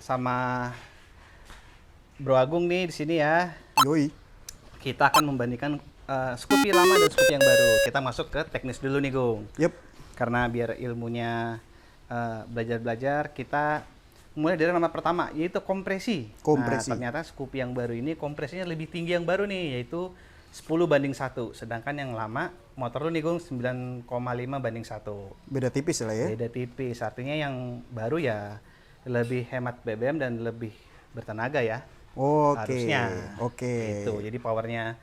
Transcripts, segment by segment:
sama Bro Agung nih di sini ya. Yoi. Kita akan membandingkan Scoopy lama dan Scoopy yang baru. Kita masuk ke teknis dulu nih, Gung. Yep. Karena biar ilmunya belajar-belajar, kita mulai dari nama pertama, yaitu kompresi. Kompresi. Nah, ternyata Scoopy yang baru ini kompresinya lebih tinggi yang baru nih, yaitu 10:1. Sedangkan yang lama, motor lu nih, Gung, 9,5:1. Beda tipis lah ya. Beda tipis, artinya yang baru ya lebih hemat BBM dan lebih bertenaga ya. Oke. Harusnya. Oke. Gitu. Jadi powernya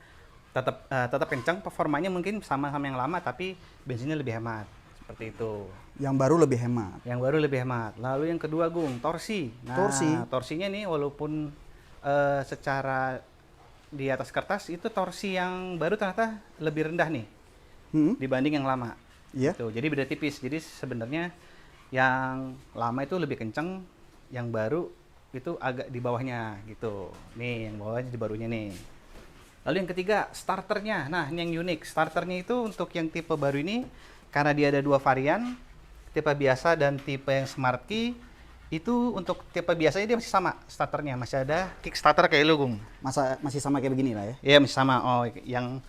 tetap kencang, performanya mungkin sama-sama yang lama tapi bensinnya lebih hemat. Seperti itu. Yang baru lebih hemat. Yang baru lebih hemat. Lalu yang kedua, Gung, torsi. Nah, torsinya nih walaupun secara di atas kertas itu torsi yang baru ternyata lebih rendah nih dibanding yang lama. Iya. Gitu. Jadi beda tipis. Jadi sebenarnya yang lama itu lebih kencang, yang baru itu agak di bawahnya gitu. Nih, yang bawahnya di barunya nih. Lalu yang ketiga, starternya. Nah, ini yang unik. Starternya itu untuk yang tipe baru ini, karena dia ada 2 varian, tipe biasa dan tipe yang Smart Key. Itu untuk tipe biasanya dia masih sama starternya. Masih ada kickstarter kayak lu, Gung. Masih sama kayak begini lah ya. Iya, masih sama. Oh, yang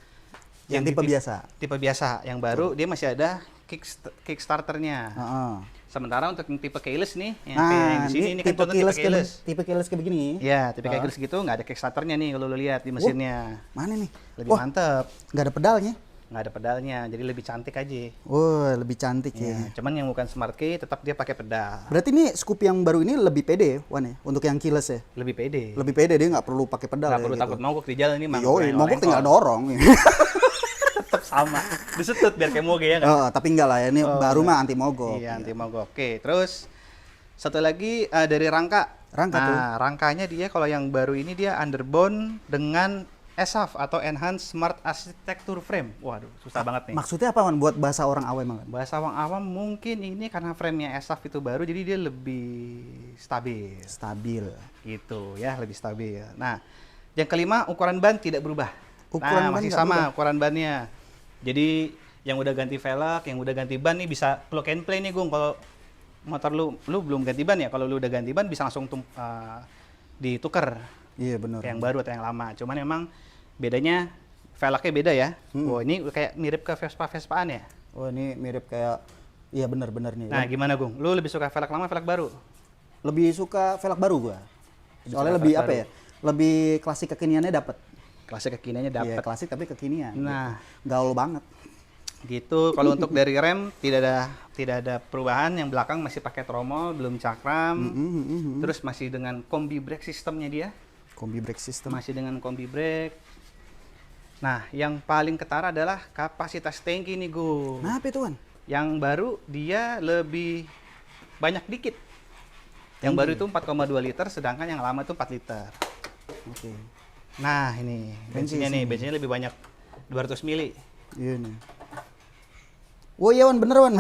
Yang tipe biasa. Tipe biasa. Yang baru dia masih ada kickstarternya. Heeh. Sementara untuk yang tipe keyless nih, yang Nah, kayak yang di sini ini kan tipe contoh tipe keyless. Tipe keyless kayak begini. Iya, tipe keyless gitu nggak ada kickstarternya nih kalau lu lihat di mesinnya. Mana nih? Lebih mantep. Nggak ada pedalnya. Nggak ada pedalnya, jadi lebih cantik aja. Oh, lebih cantik ya. Cuman yang bukan Smart Key tetap dia pakai pedal. Berarti ini Scoopy yang baru ini lebih pede, Wan ya, untuk yang keyless ya. Lebih pede. Lebih pede, dia nggak perlu pakai pedal. Nggak perlu gitu. takut mogok di jalan ini, Yoi, mogok tinggal dorong. Tetap sama. Disetut biar kayak moge ya nggak? Oh, tapi enggak lah, ini baru mah anti mogok. Iya, anti mogok. Oke, terus satu lagi dari rangka. Rangka tuh. Nah, rangkanya dia kalau yang baru ini dia underbone dengan ESAF atau Enhanced Smart Architecture Frame. Waduh, susah banget nih. Maksudnya apa, Wan, buat bahasa orang awam, Wan? Bahasa awam awam mungkin ini karena frame-nya ESAF itu baru, jadi dia lebih stabil. Stabil. Gitu ya, lebih stabil. Nah, yang kelima, ukuran ban tidak berubah. Ukuran ban masih nggak sama berubah? ukuran bannya. Jadi yang udah ganti velg, yang udah ganti ban nih bisa plug and play nih, Gung. Kalau motor lu belum ganti ban ya, kalau lu udah ganti ban bisa langsung ditukar. Iya benar. Yang baru atau yang lama. Cuman memang bedanya velgnya beda ya. Wah, ini kayak mirip ke Vespa-Vespaan ya. Oh, ini mirip kayak, iya benar-benar nih. Nah, gimana, Gung? Lu lebih suka velg lama, velg baru? Lebih suka velg baru gua. Soalnya lebih apa ya? Lebih klasik kekiniannya dapat. Klasik kekiniannya Iya, dapat. klasik tapi kekinian. Nah, gitu. Gaul banget. gitu. Kalau untuk dari rem tidak ada perubahan. Yang belakang masih pakai tromol, belum cakram. Terus masih dengan kombi brake sistemnya dia. Kombi brake system. Masih dengan kombi brake. Nah, yang paling ketara adalah kapasitas tangki nih, Gung. Nah, apa itu, Wan? Yang baru dia lebih banyak dikit. Yang baru itu 4,2 liter, sedangkan yang lama itu 4 liter. Oke. Nah, ini bensinnya nih, bensinnya lebih banyak 200 mili. Iya nih. Oh iya, Wan, bener, Wan.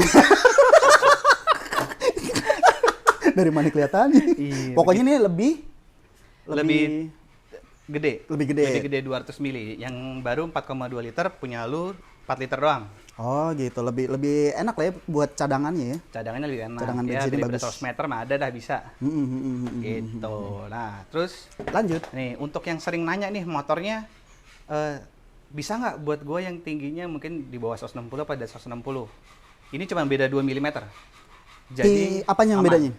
Dari mana kelihatannya? Iya, Pokoknya ini lebih gede. Lebih gede. Lebih gede 200 mili. Yang baru 4,2 liter, punya lu 4 liter doang. Oh gitu, lebih enak lah ya buat cadangannya ya. Cadangannya lebih enak. Cadangan ya, bensinnya daripada bagus. 100 meter mah ada dah bisa. Gitu. Nah, terus Lanjut. nih untuk yang sering nanya nih motornya bisa nggak buat gue yang tingginya mungkin di bawah 160 apa di 160. Ini cuma beda 2 mm. Jadi apanya yang aman. bedanya?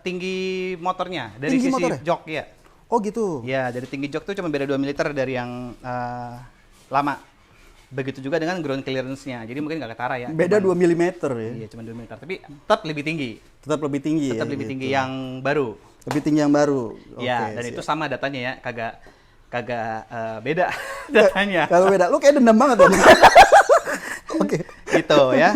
Tinggi motornya dari Tinggi sisi motornya? jok ya. Oh gitu. Ya, dari tinggi jok tuh cuma beda 2 mm dari yang lama. Begitu juga dengan ground clearance-nya. Jadi mungkin nggak ketara ya. Beda 2 mm ya. Iya, cuma 2 mm. Tapi tetap lebih tinggi. Tetap lebih tinggi Tetap ya. lebih gitu. tinggi yang baru. Lebih tinggi yang baru. Iya, Oke, dan siap. itu sama datanya ya. Kagak beda datanya. Kalau beda, lu kayak dendam banget Wan. Oke. Gitu ya.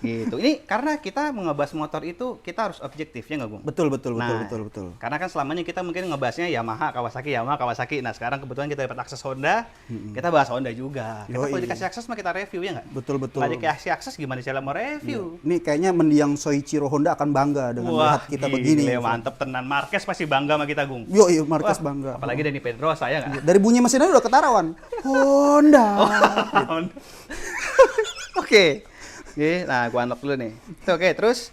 Gitu. Ini karena kita ngebahas motor itu kita harus objektif ya nggak, Gung? Betul. Nah, karena kan selamanya kita mungkin ngebahasnya Yamaha, Kawasaki. Nah, sekarang kebetulan kita dapat akses Honda, kita bahas Honda juga. Kita Yoi. kalau dikasih akses mah kita review ya nggak? Betul. Nggak dikasih akses gimana cara mau review? Ini kayaknya mendiang Soichiro Honda akan bangga dengan melihat kita begini. Gile, mantep tenan. Marquez pasti bangga sama kita, Gung. Yo, Marquez Wah, bangga. Apalagi Dani Pedrosa ya nggak? Dari bunyi mesinnya udah ketarawan. Honda. Oke. Oke, nah gua unlock dulu nih. Oke, terus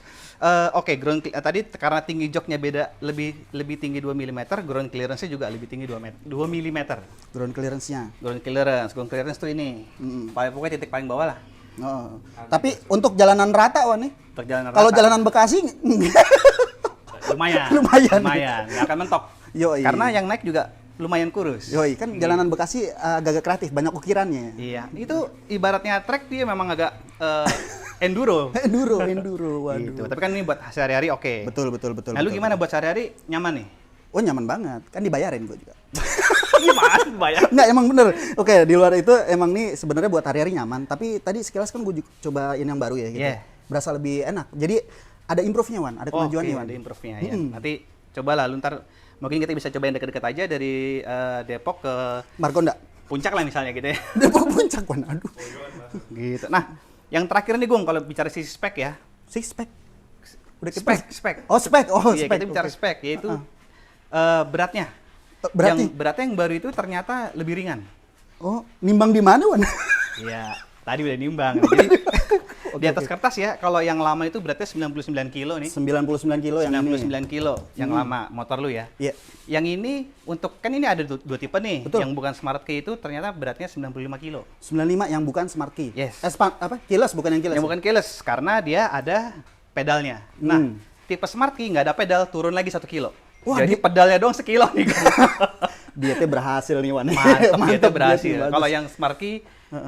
Oke, tadi karena tinggi joknya beda, lebih tinggi 2 mm, ground clearance-nya juga lebih tinggi 2 mm. Ground clearance-nya. Ground clearance tuh ini. Pokoknya titik paling bawah lah. Oh. Tapi untuk jalanan rata Wan nih. Untuk jalanan Kalau rata. jalanan Bekasi Lumayan. Lumayan. Nggak akan mentok. Yoi. Karena yang naik juga lumayan kurus. Yoi, kan jalanan Bekasi agak kreatif, banyak ukirannya. Iya, itu ibaratnya trek dia memang agak enduro. Enduro, waduh. Gitu. Tapi kan ini buat sehari-hari oke. Betul. Nah, lu gimana buat sehari-hari nyaman nih? Oh, nyaman banget. Kan dibayarin gua juga. Gimana bayar? Enggak, emang bener. Oke, di luar itu emang nih sebenarnya buat hari-hari nyaman. Tapi tadi sekilas kan gue cobain yang baru ya gitu. Yeah. Berasa lebih enak. Jadi ada improve-nya Wan, ada kemajuannya Wan. Ada improve-nya ya. Nanti cobalah lu ntar mungkin kita bisa cobain deket-deket aja dari Depok ke Margonda. Puncak lah misalnya gitu ya. Depok Puncak Wan, aduh. Gitu. Nah, yang terakhir nih Gung, kalau bicara sisi spek ya. Spek. Udah Spek. Oh, spek. Iya, Spek. kita bicara spek, yaitu beratnya. Beratnya? Beratnya yang baru itu ternyata lebih ringan. Oh, nimbang di mana Wan? Iya, tadi udah nimbang. Jadi di atas kertas ya, kalau yang lama itu beratnya 99 kilo nih. 99 kilo yang ini. 99 kilo yang lama motor lu ya. Iya. Yang ini untuk kan ini ada dua tipe nih. Betul. Yang bukan Smart Key itu ternyata beratnya 95 kilo. 95 yang bukan Smart Key. Yes. Apa? Keyless bukan yang keyless. Yang bukan keyless karena dia ada pedalnya. Nah, tipe Smart Key nggak ada pedal, turun lagi 1 kilo. Wah, jadi pedalnya doang sekilo nih. Dietnya berhasil nih Wan. Mantap, dietnya berhasil. dietnya bagus. Kalau yang Smart Key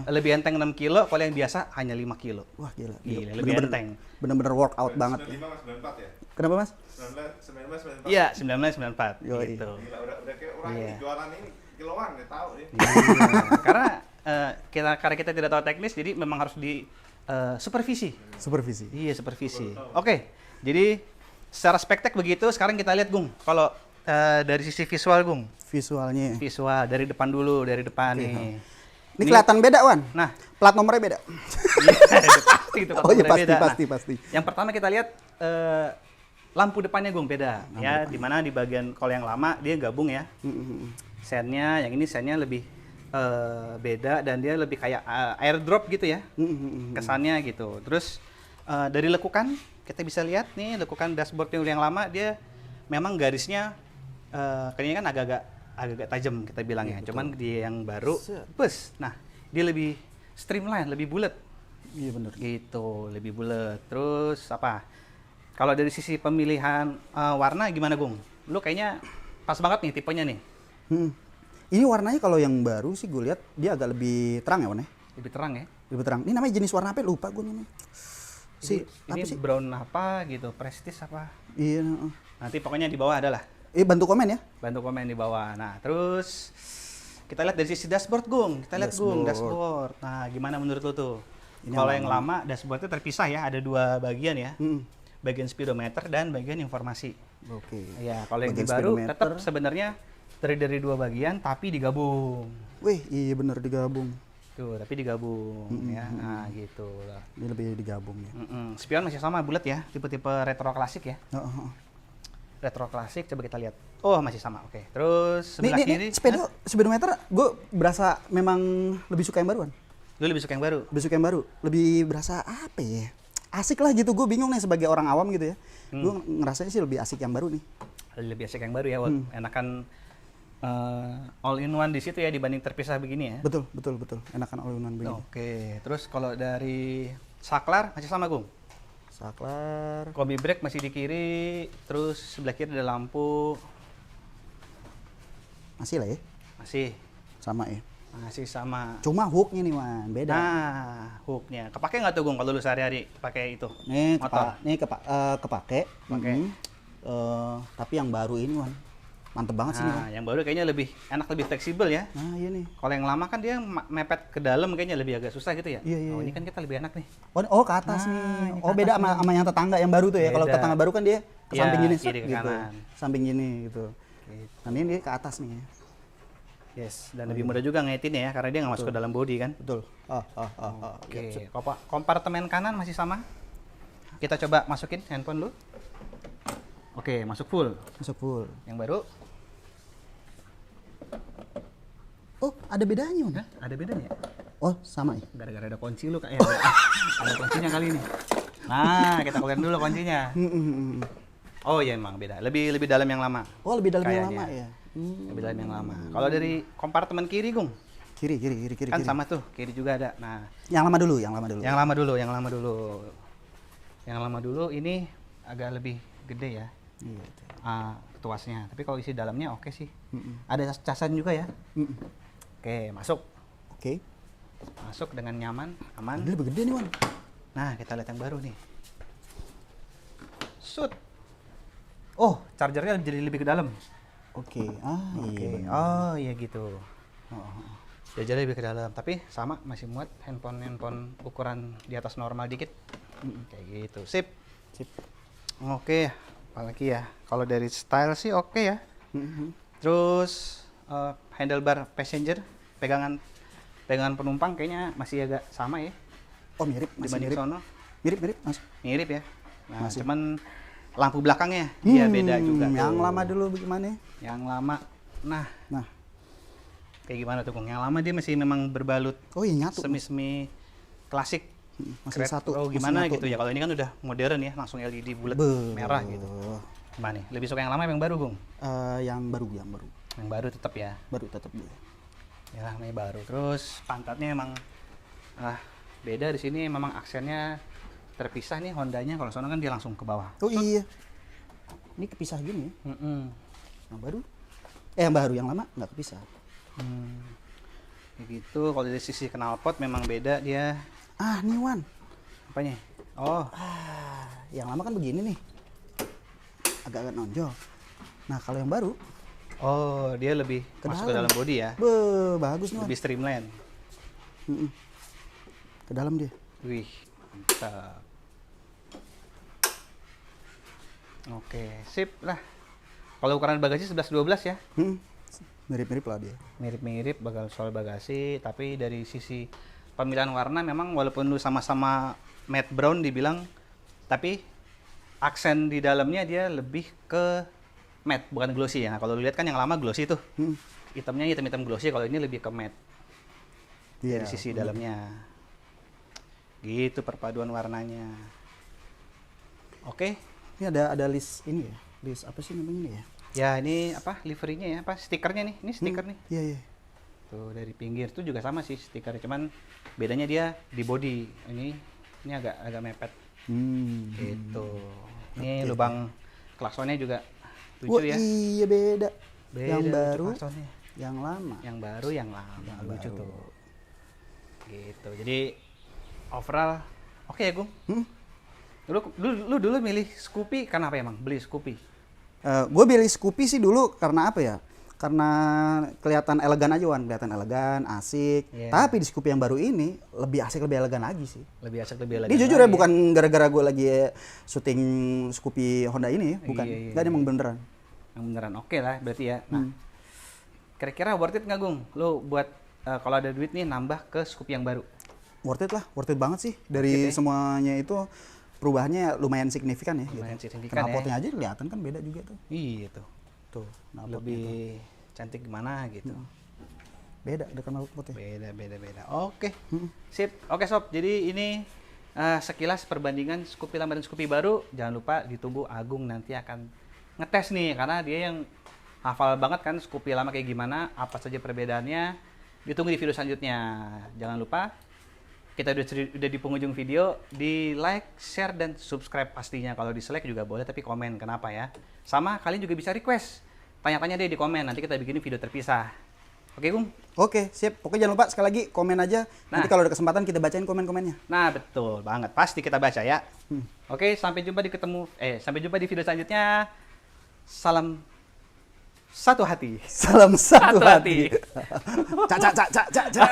lebih enteng 6 kilo, kalau yang biasa hanya 5 kilo. Wah, gila. Gila, lebih enteng. Bener-bener workout banget. 95 sama 94 ya? Kenapa Mas? 19, 94. Iya, 1994 Yoi. gitu. Gila, udah kayak orang Iya. ini jualan ini kiloan, ya tahu nih. Karena kita tidak tahu teknis, jadi memang harus di supervisi. Supervisi. Iya, supervisi. Oke, jadi secara spektek begitu. Sekarang kita lihat Gung, kalau dari sisi visual Gung. Visualnya. Visual dari depan dulu, dari depan nih. Ini kelihatan beda Wan. Nah, Plat nomornya beda. iya, pasti itu. Oh iya, beda. pasti. Yang pertama kita lihat lampu depannya Gung beda. Ya, dimana di bagian kalau yang lama dia gabung ya. Sennya, yang ini sennya lebih beda dan dia lebih kayak airdrop gitu ya. Kesannya gitu. Terus dari lekukan kita bisa lihat nih lekukan dashboardnya yang lama dia memang garisnya kayaknya kan agak-agak tajam kita bilang ya. Cuman di yang baru bus. Nah, dia lebih streamline, lebih bulat. Iya benar. Gitu, lebih bulat. Terus apa? Kalau dari sisi pemilihan warna gimana, Gung? Lu kayaknya pas banget nih tipenya nih. Ini warnanya kalau yang baru sih gue lihat dia agak lebih terang ya Wan ya. Lebih terang ya. Lebih terang. Ini namanya jenis warna apa? Lupa gue namanya. Ini brown apa gitu, prestige apa? Iya. Nanti pokoknya di bawah adalah. Bantu komen ya. Bantu komen di bawah. Nah, terus kita lihat dari sisi dashboard, Gung. Kita lihat Gung, dashboard. Nah, gimana menurut lu tuh? Kalau yang lama dashboardnya terpisah ya, ada dua bagian ya. Bagian speedometer dan bagian informasi. Oke. Ya, kalau yang baru tetap sebenarnya dari dua bagian tapi digabung. Wih, iya bener digabung. Tuh, tapi digabung ya. Nah, gitu lah. Ini lebih digabung ya. Spion masih sama bulat ya, tipe-tipe retro klasik ya. Retro klasik coba kita lihat. Oh, masih sama. Oke. Terus sebelah kiri speedometer gue berasa memang lebih suka yang baruan. Lu lebih suka yang baru? Lebih suka yang baru. Lebih berasa apa ya? Asik lah gitu. Gue bingung nih sebagai orang awam gitu ya. Gue ngerasanya sih lebih asik yang baru nih. Lebih asik yang baru ya, enakan all in one di situ ya dibanding terpisah begini ya. Betul. Enakan all in one begini. Oke. Terus kalau dari saklar masih sama, Gung? Saklar. Kombi brake masih di kiri, terus sebelah kiri ada lampu. Masih lah ya. Masih. Sama ya. Masih sama. Cuma hooknya nih Wan, beda. Nah, hooknya. Kepake nggak tuh Gung kalau lu sehari-hari pakai itu? Nih, motor. kepake. Tapi yang baru ini Wan, mantep banget sih nih Wan. Yang baru kayaknya lebih enak, lebih fleksibel ya. Nah iya nih. Kalau yang lama kan dia mepet ke dalam kayaknya lebih agak susah gitu ya. Iya. Ini kan kita lebih enak nih. Oh ke atas nih. Oh beda sama yang tetangga yang baru tuh ya. Kalau tetangga baru kan dia ke samping gini, kiri ke gitu. kanan. Samping gini gitu. Nah ini dia ke atas nih. Yes, dan lebih mudah juga ngaitinnya ya, karena dia nggak masuk ke dalam body kan. Betul. Oke. Kompartemen kanan masih sama. Kita coba masukin handphone lu. Oke, masuk full. Masuk full. Yang baru. Oh, ada bedanya, Wan. Ada bedanya. Oh, sama ya? Gara-gara ada kunci lu kayak ada kuncinya kali ini. Nah, kita keluarin dulu kuncinya. Hmm. Oh iya emang beda. Lebih dalam yang lama. Oh, lebih dalam yang Kayaknya. lama ya. Lebih dalam yang lama. Kalau dari kompartemen kiri, Gung, Kiri. kan sama tuh, kiri juga ada. Nah, Yang lama dulu. yang lama dulu. Yang lama dulu ini agak lebih gede ya. Iya. Itu. Tuasnya. Tapi kalau isi dalamnya oke sih. Mm-mm. Ada casan juga ya. Mm-mm. Oke, masuk. Oke. Masuk dengan nyaman, aman. Ini lebih gede nih, Wan. Nah, kita lihat yang baru nih. Shoot. Oh, chargernya jadi lebih ke dalam. Oke. Iya. Oke. Benar. Oh, iya gitu. Oh. Chargernya lebih ke dalam, tapi sama masih muat handphone ukuran di atas normal dikit. Kayak gitu. Sip. Sip. Oke, apalagi ya. Kalau dari style sih oke ya. Mhm. Terus handlebar passenger, pegangan penumpang kayaknya masih agak sama ya Oh, mirip. Masih dibanding mirip. sono. Mirip, Mas. Mirip ya. Nah, Masih. cuman lampu belakangnya dia beda juga. Yang tuh. lama dulu bagaimana? Yang lama. Nah, Nah. kayak gimana tuh, Kung? Yang lama dia masih memang berbalut Oh, iya nyatu. semi-semi klasik. Masih satu. Oh, masih gimana nyatu. gitu ya. Kalau ini kan udah modern ya, langsung LED bulat Be- merah gitu. Gimana nih? Lebih suka yang lama apa yang baru, Gung? Yang baru. Yang baru tetap ya. Baru tetap dia. Ya, namanya baru. Terus pantatnya emang beda di sini, memang aksennya terpisah nih Hondanya. Kalau sono kan dia langsung ke bawah. Oh iya. Ini kepisah gini ya. Yang baru. Yang baru, yang lama nggak kepisah. Kayak gitu. Kalau dari sisi knalpot memang beda dia. Nih Wan. Apanya? Oh, Yang lama kan begini nih. Agak-agak nonjol. Nah, kalau yang baru, oh dia lebih Ke masuk ke dalam. dalam body ya. bagus nih Wan. Lebih streamline. Mm-mm. Ke dalam dia. Wih, mantap. Oke, sip lah. Kalau ukuran bagasi 11-12 ya. Mirip-mirip lah dia. Mirip-mirip soal bagasi, tapi dari sisi pemilihan warna memang walaupun lu sama-sama matte brown dibilang, tapi aksen di dalamnya dia lebih ke matte, bukan glossy ya. Nah, kalau lu lihat kan yang lama glossy tuh. Hitamnya hitam-hitam glossy, kalau ini lebih ke matte Iya. dari sisi dalamnya. Gitu perpaduan warnanya. Oke. Ini ada list ini ya. List apa sih namanya ini ya? Ya ini apa liverynya ya, apa stikernya nih? Ini stiker nih. Iya. Tuh dari pinggir tuh juga sama sih stikernya, cuman bedanya dia di body. Ini agak mepet gitu. Ini Oke. lubang klaksonnya juga Wah, lucu ya. iya beda. Beda Yang lucu baru, klaksonnya. yang lama. Yang baru, yang lama. Yang Lucu baru. tuh. Gitu. Jadi overall oke ya, Gung. Lu dulu milih Scoopy kenapa emang beli Scoopy? Gue pilih Scoopy sih dulu karena apa ya? Karena kelihatan elegan aja Wan, kelihatan elegan, asik. Iya. Tapi di Scoopy yang baru ini lebih asik, lebih elegan lagi sih. Lebih asik, lebih elegan. Ini jujur ya, lagi. bukan gara-gara gue lagi syuting Scoopy Honda ini, bukan. Iya, iya, Nggak, emang beneran. Yang beneran oke lah berarti ya. Nah, kira-kira worth it nggak, Gung? Lu buat kalau ada duit nih nambah ke Scoopy yang baru. Worth it lah, worth it banget sih. Dari Worth it ya? semuanya itu perubahannya lumayan signifikan ya. Lumayan gitu. signifikan Knalpotnya aja kelihatan kan beda juga tuh. Iya tuh. Tuh, knalpotnya tuh. Lebih cantik gimana gitu. Beda ada knalpotnya. Beda. Oke. Sip. Oke, Sob. Jadi ini sekilas perbandingan Scoopy lama dan Scoopy baru. Jangan lupa ditunggu Agung nanti akan ngetes nih karena dia yang hafal banget kan Scoopy lama kayak gimana, apa saja perbedaannya. Ditunggu di video selanjutnya. Jangan lupa kita udah di penghujung video, di like, share, dan subscribe pastinya. Kalau dislike juga boleh, tapi komen kenapa ya. Sama kalian juga bisa request, tanya-tanya deh di komen, nanti kita bikin video terpisah. Oke, Gung? Oke, siap. Pokoknya jangan lupa sekali lagi komen aja. Nanti Nah. kalau ada kesempatan kita bacain komen-komennya. Nah, betul banget. Pasti kita baca ya. Oke, sampai jumpa di video selanjutnya. Salam satu hati. Salam satu Satu hati. hati. Cak.